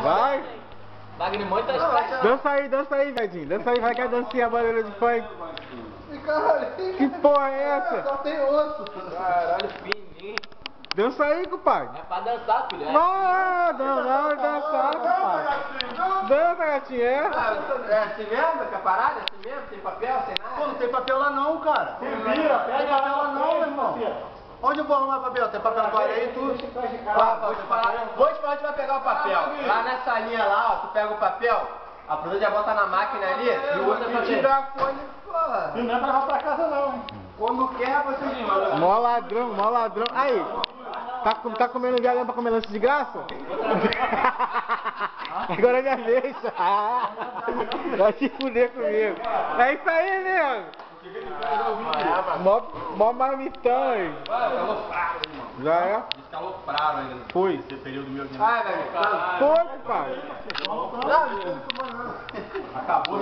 Vai. Wagner muito tá Dança aí, Vedinho. Dança aí, vai que a dancinha barulho de funk. Que porra é essa? Só tem osso. Caralho, fininho. Dança aí, compadre. É pra dançar, filho. Não, dançar, compadre. Dança, gatinho, é? É assim mesmo? Que a parada? É assim mesmo? Sem papel, sem nada? Pô, não tem papel lá não, cara. Se vira, Não tem papel lá não, meu irmão. Onde eu vou arrumar papel? Tem papel no aí e tudo. Vou te falar onde vai pegar o papel. Lá na salinha lá, ó, tu pega o papel, a produção já bota na máquina ali e usa pra tirar a folha, porra. E não é pra levar pra casa não, hein? Quando quer, você manda. Mó ladrão. Aí, tá comendo viadão pra comer lanche de graça? Agora é minha vez. Vai se fuder comigo. É isso aí mesmo. Mó marmitão aí. Escalopraram, irmão. Já é? Escalopraram ainda. Foi. Esse período meu de... Vai, velho. Foi, compadre. Não, não tem como não. Acabou,